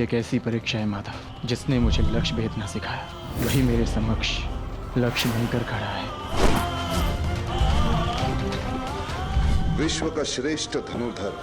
एक ऐसी परीक्षा है माधव जिसने मुझे लक्ष्य भेदना सिखाया। वही मेरे समक्ष लक्ष्य बनकर खड़ा है। विश्व का श्रेष्ठ धनुर्धर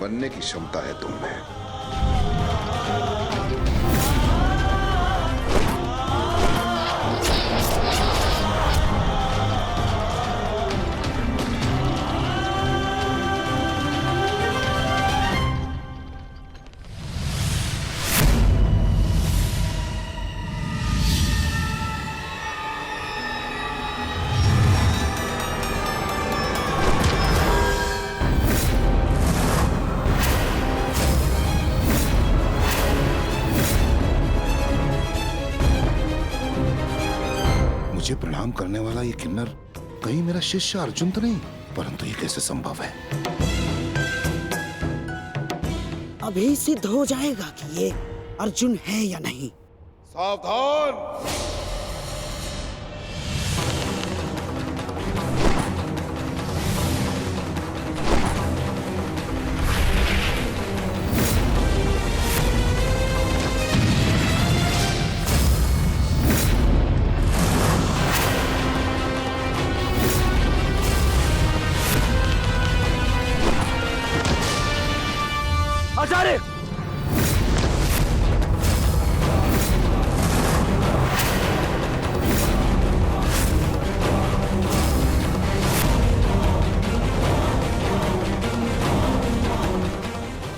बनने की क्षमता है तुम में। मुझे प्रणाम करने वाला ये किन्नर कहीं मेरा शिष्य अर्जुन तो नहीं? परंतु ये कैसे संभव है? अभी सिद्ध हो जाएगा कि ये अर्जुन है या नहीं। सावधान! आचार्य!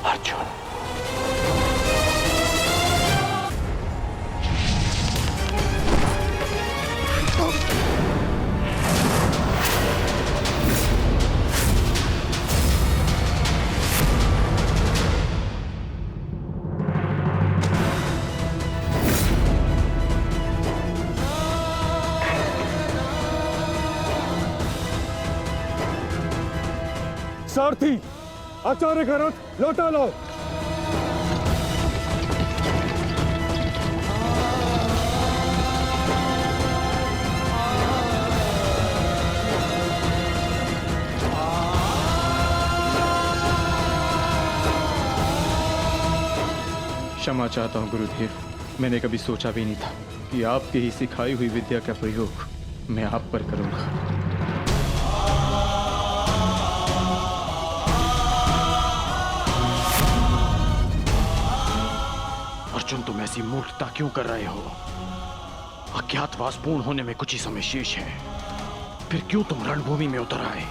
अर्जुन! सारथी, आचार्य का रथ लौटा लो। क्षमा चाहता हूँ गुरुदेव, मैंने कभी सोचा भी नहीं था कि आपकी ही सिखाई हुई विद्या का प्रयोग मैं आप पर करूंगा। अर्जुन, तुम ऐसी मूर्खता क्यों कर रहे हो? अज्ञातवास पूर्ण होने में कुछ ही समय शेष है, फिर क्यों तुम रणभूमि में उतर आए?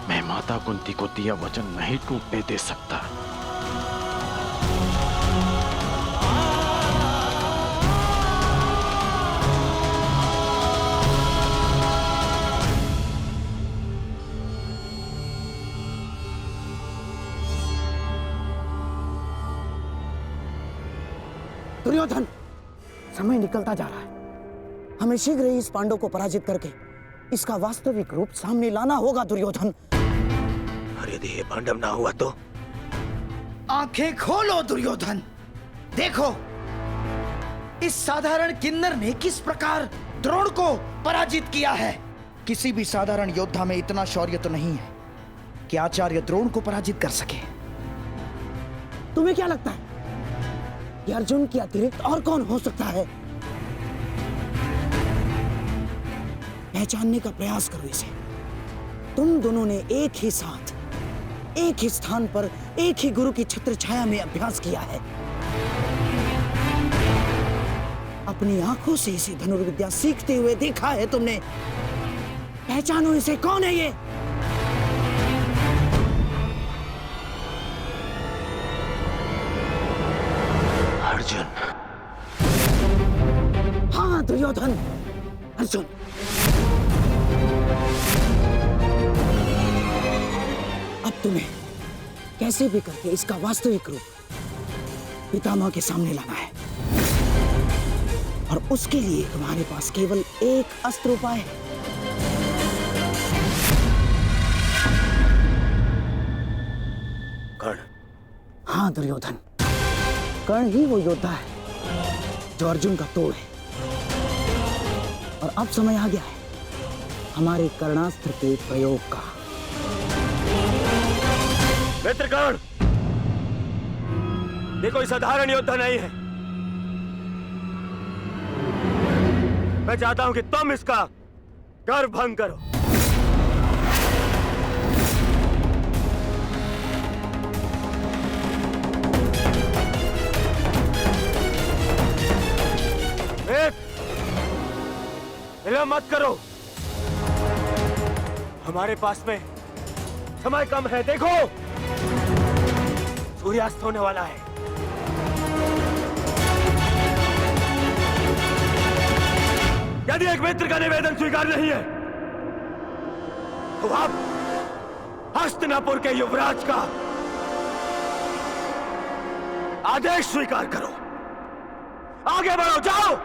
मैं माता कुंती को दिया वचन नहीं टूटने दे सकता। दुर्योधन, समय निकलता जा रहा है। हमें शीघ्र ही इस पांडव को पराजित करके इसका वास्तविक रूप सामने लाना होगा दुर्योधन। और यदि ये पांडव ना हुआ तो? आंखें खोलो दुर्योधन, देखो इस साधारण किन्नर ने किस प्रकार द्रोण को पराजित किया है। किसी भी साधारण योद्धा में इतना शौर्य तो नहीं है कि आचार्य द्रोण को पराजित कर सके। तुम्हें क्या लगता है कि अर्जुन के अतिरिक्त और कौन हो सकता है? पहचानने का प्रयास करो इसे। तुम दोनों ने एक ही साथ, एक ही स्थान पर, एक ही गुरु की छत्र छाया में अभ्यास किया है। अपनी आंखों से इसे धनुर्विद्या सीखते हुए देखा है तुमने। पहचानो इसे, कौन है ये? अर्जुन। हाँ दुर्योधन, अर्जुन। अब तुम्हें कैसे भी करके इसका वास्तविक रूप पितामह के सामने लाना है, और उसके लिए तुम्हारे पास केवल एक अस्त्र उपाय है। कर्ण। हाँ दुर्योधन, कर्ण ही वो योद्धा है जो अर्जुन का तोड़ है। और अब समय आ गया है हमारे कर्णास्त्र के प्रयोग का। मित्र कर्ण, ये कोई साधारण योद्धा नहीं है। मैं चाहता हूं कि तुम इसका गर्व भंग करो। विलंब मत करो, हमारे पास में समय कम है। देखो, सूर्यास्त होने वाला है। यदि एक मित्र का निवेदन स्वीकार नहीं है तो आप हस्तिनापुर के युवराज का आदेश स्वीकार करो। आगे बढ़ो, जाओ।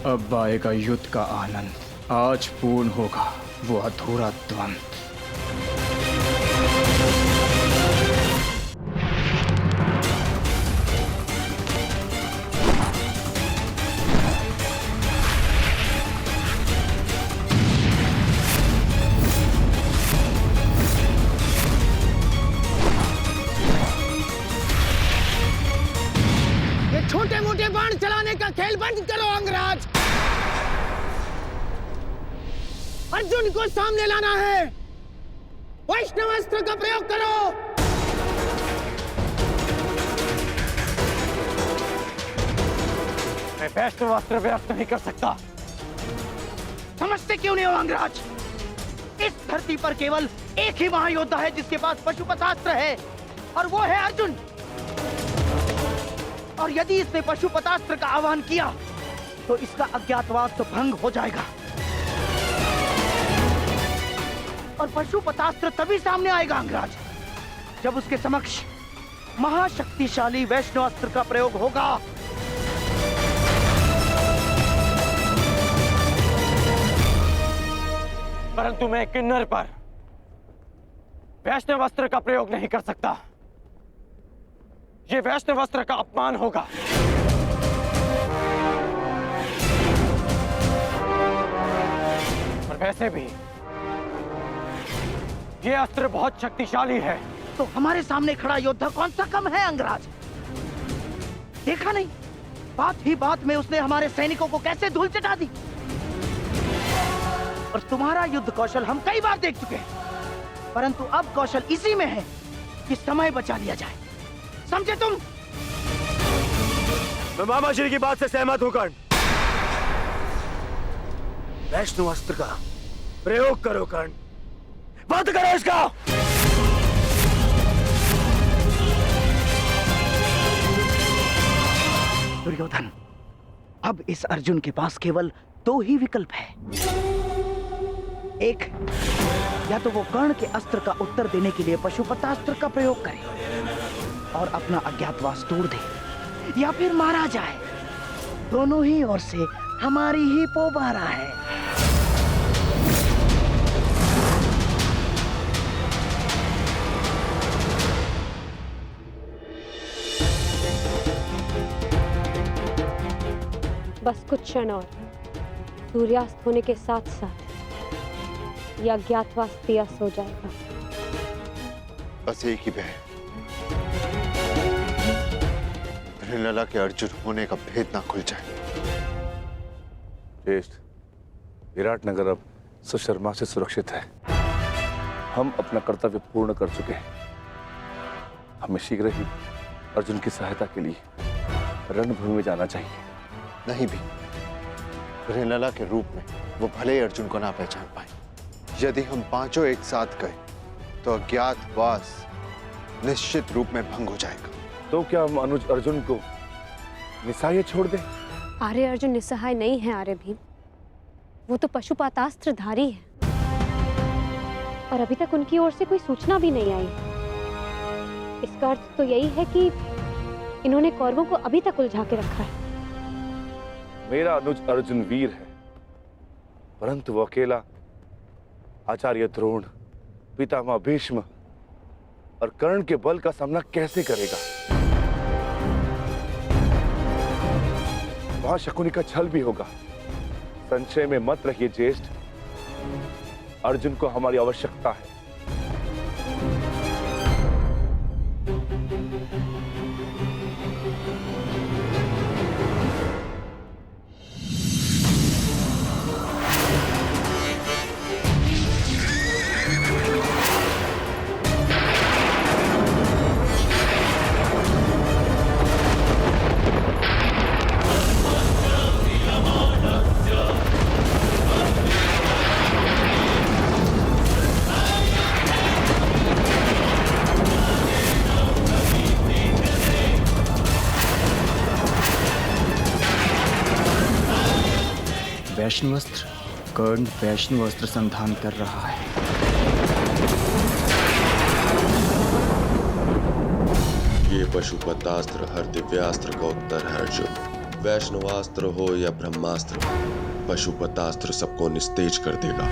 अब आएगा युद्ध का आनंद। आज पूर्ण होगा वो अधूरा द्वंद्व। ये छोटे मोटे बाण चलाने का खेल बंद करो अंगराज। अर्जुन को सामने लाना है। वैष्णवास्त्र का प्रयोग करो। मैं वैष्णवास्त्र व्यक्त नहीं कर सकता। समझते क्यों नहीं हो अंगराज? इस धरती पर केवल एक ही महायोद्धा है जिसके पास पशुपतास्त्र है, और वो है अर्जुन। और यदि इसने पशुपतास्त्र का आह्वान किया तो इसका अज्ञातवास तो भंग हो जाएगा, और पशुपतास्त्र तभी सामने आएगा अंगराज जब उसके समक्ष महाशक्तिशाली वैष्णवास्त्र का प्रयोग होगा। परंतु मैं किन्नर पर वैष्णवास्त्र का प्रयोग नहीं कर सकता। ये वैष्णवास्त्र का अपमान होगा। और वैसे भी ये अस्त्र बहुत शक्तिशाली है। तो हमारे सामने खड़ा योद्धा कौन सा कम है अंगराज? देखा नहीं, बात ही बात में उसने हमारे सैनिकों को कैसे धूल चटा दी। और तुम्हारा युद्ध कौशल हम कई बार देख चुके हैं, परंतु अब कौशल इसी में है कि समय बचा लिया जाए। समझे तुम? मैं मामा श्री की बात से सहमत हूं कर्ण। वैष्णवास्त्र का प्रयोग करो कर्ण, बंद करो इसका। दुर्योधन, अब इस अर्जुन के पास केवल दो ही विकल्प है। एक, या तो वो कर्ण के अस्त्र का उत्तर देने के लिए पशुपतास्त्र का प्रयोग करे और अपना अज्ञातवास तोड़ दे, या फिर मारा जाए। दोनों ही ओर से हमारी ही पोबारा है। बस कुछ क्षण और, सूर्यास्त होने के साथ साथ यह अज्ञातवास दियास हो जाएगा। बस एक ही भय, लला के अर्जुन होने का भेद ना खुल जाए। ज्येष्ठ, विराटनगर अब सुशर्मा से सुरक्षित है। हम अपना कर्तव्य पूर्ण कर चुके हैं। हमें शीघ्र ही अर्जुन की सहायता के लिए रणभूमि में जाना चाहिए। नहीं भी, लला के रूप में वो भले ही अर्जुन को ना पहचान पाए। यदि हम पांचों एक साथ गए तो अज्ञातवास निश्चित रूप में भंग हो जाएगा। तो क्या हम अनुज अर्जुन को निस्सहाय छोड़ दें? आर्य अर्जुन निस्सहाय नहीं है आर्य भीम, वो तो पशुपातास्त्रधारी है, और अभी तक उनकी ओर से कोई सूचना भी नहीं आई। इसका अर्थ तो यही है कि इन्होंने कौरवों को अभी तक उलझा के रखा है। मेरा अनुज अर्जुन वीर है, परंतु वो अकेला आचार्य द्रोण, पितामह भीष्म और कर्ण के बल का सामना कैसे करेगा? वहां शकुनी का छल भी होगा। संशय में मत रहिए ज्येष्ठ, अर्जुन को हमारी आवश्यकता है। वैष्णवस्त्र। कर्ण वैष्णवस्त्र संधान कर रहा है। ये पशुपतास्त्र हर दिव्यास्त्र का उत्तर है अर्जुन। वैष्णवास्त्र हो या ब्रह्मास्त्र, पशुपतास्त्र सबको निस्तेज कर देगा।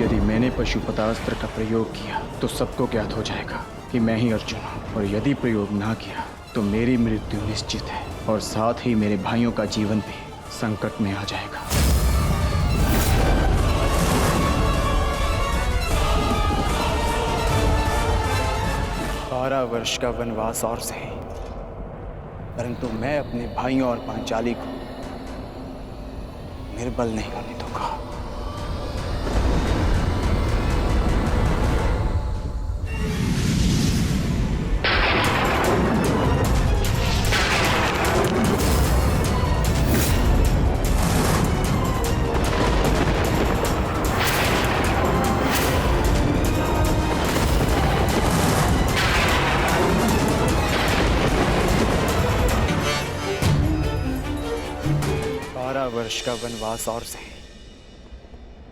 यदि मैंने पशुपतास्त्र का प्रयोग किया तो सबको ज्ञात हो जाएगा कि मैं ही अर्जुन हूँ, और यदि प्रयोग ना किया तो मेरी मृत्यु निश्चित है, और साथ ही मेरे भाइयों का जीवन भी संकट में आ जाएगा। 12 वर्ष का वनवास और सही, परंतु मैं अपने भाइयों और पांचाली को निर्बल नहीं होने दूंगा। वर्ष का वनवास और सही,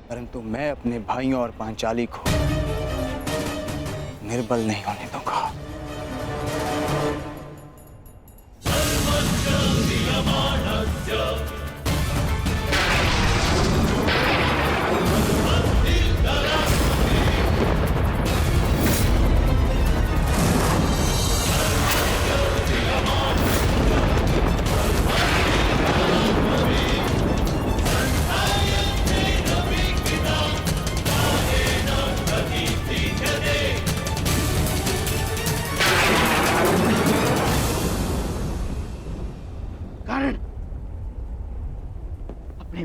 परंतु मैं अपने भाइयों और पांचाली को निर्बल नहीं होने दूंगा।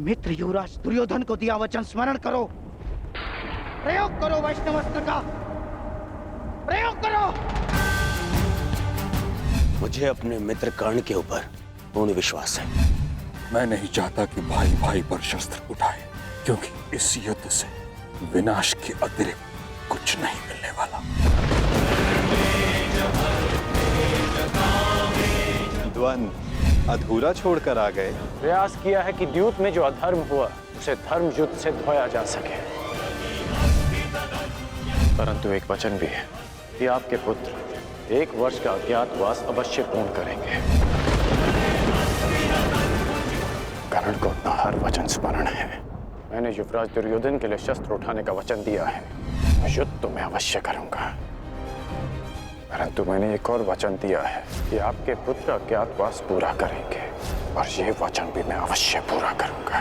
मित्र युवराज दुर्योधन को दिया वचन स्मरण करो। प्रयोग करो वैष्णवस्त्र का, प्रयोग करो। मुझे अपने मित्र कर्ण के ऊपर पूर्ण विश्वास है। मैं नहीं चाहता कि भाई भाई पर शस्त्र उठाए, क्योंकि इस युद्ध से विनाश के अतिरिक्त कुछ नहीं मिलने वाला। द्वंद्व अधूरा छोड़कर आ गए। प्रयास किया है कि द्यूत में जो अधर्म हुआ उसे धर्म युद्ध से धोया जा सके, परंतु एक वचन भी है कि आपके पुत्र 1 वर्ष का अज्ञातवास अवश्य पूर्ण करेंगे। कर्ण को अपना हर वचन स्मरण है। मैंने युवराज दुर्योधन के लिए शस्त्र उठाने का वचन दिया है। युद्ध तो मैं अवश्य करूंगा, परंतु मैंने एक और वचन दिया है कि आपके पुत्र अज्ञातवास पूरा करेंगे, और ये वचन भी मैं अवश्य पूरा करूंगा।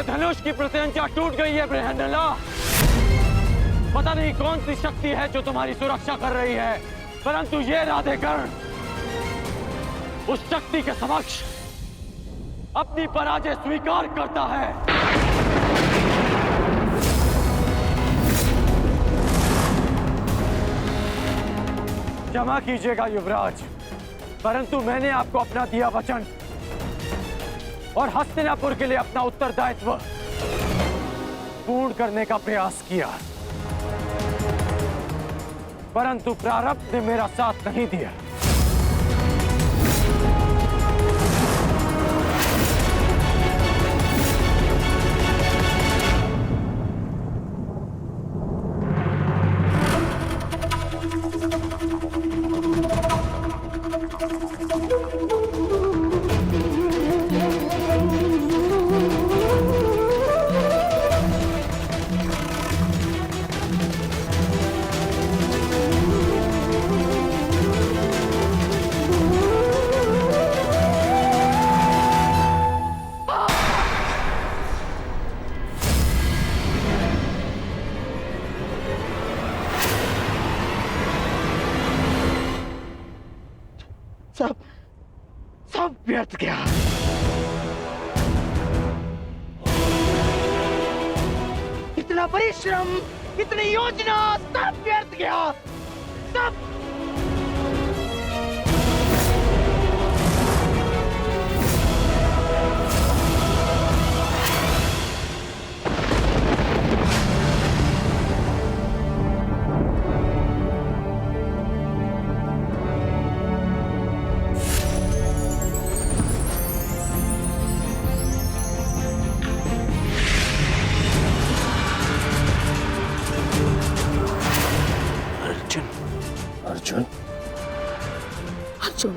धनुष की प्रत्यंचा टूट गई है बृहन्नला। पता नहीं कौन सी शक्ति है जो तुम्हारी सुरक्षा कर रही है। परंतु ये राधेकर्ण उस शक्ति के समक्ष अपनी पराजय स्वीकार करता है। क्षमा कीजिएगा युवराज, परंतु मैंने आपको अपना दिया वचन और हस्तिनापुर के लिए अपना उत्तरदायित्व पूर्ण करने का प्रयास किया, परंतु प्रारब्ध ने मेरा साथ नहीं दिया। सब व्यर्थ गया। इतना परिश्रम, इतनी योजना, सब व्यर्थ गया। सब अर्जुन, अर्जुन,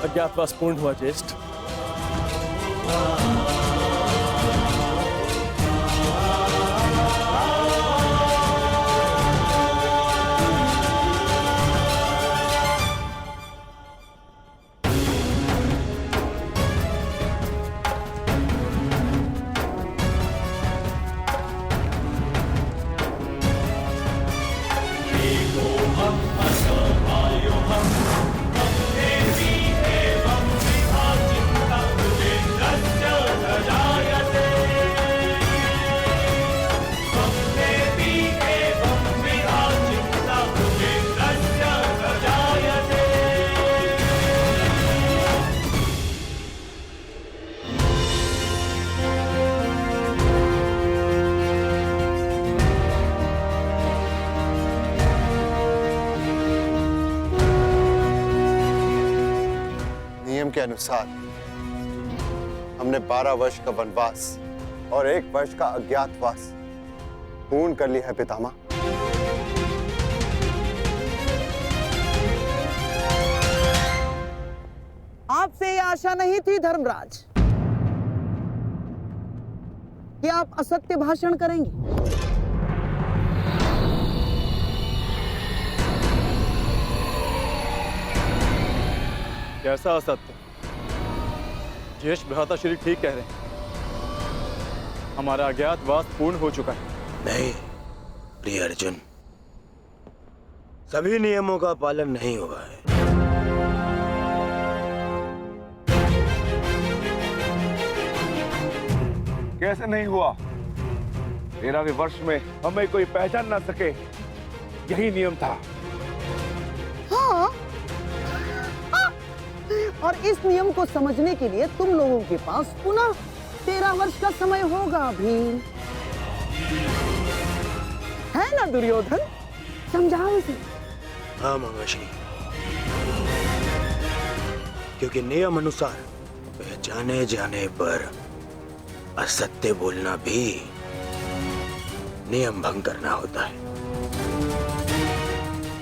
अज्ञातवास पूर्ण हुआ ज्येष्ठ। के अनुसार हमने 12 वर्ष का वनवास और 1 वर्ष का अज्ञातवास पूर्ण कर लिया है पितामह। आपसे ये आशा नहीं थी धर्मराज कि आप असत्य भाषण करेंगे। कैसा असत्य? ज्येष्ठ भ्राता श्री ठीक कह रहे हैं, हमारा अज्ञातवास पूर्ण हो चुका है। नहीं प्रिय अर्जुन, सभी नियमों का पालन नहीं हुआ है। कैसे नहीं हुआ? 13वें वर्ष में हमें कोई पहचान ना सके, यही नियम था। हाँ, और इस नियम को समझने के लिए तुम लोगों के पास पुनः 13 वर्ष का समय होगा भीम, है ना दुर्योधन? समझाओ इसे। हाँ मामाश्री, क्योंकि नियम अनुसार पहचाने जाने पर असत्य बोलना भी नियम भंग करना होता है,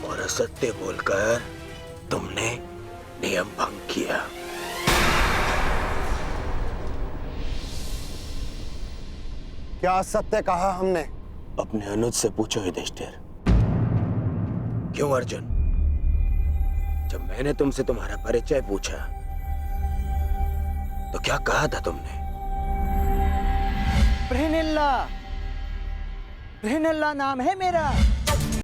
और असत्य बोलकर तुमने नियम भंग किया। क्या सत्य कहा हमने? अपने अनुज से पूछो युधिष्ठिर। क्यों अर्जुन, जब मैंने तुमसे तुम्हारा परिचय पूछा तो क्या कहा था तुमने? प्रेनिल्ला, प्रेनिल्ला नाम है मेरा।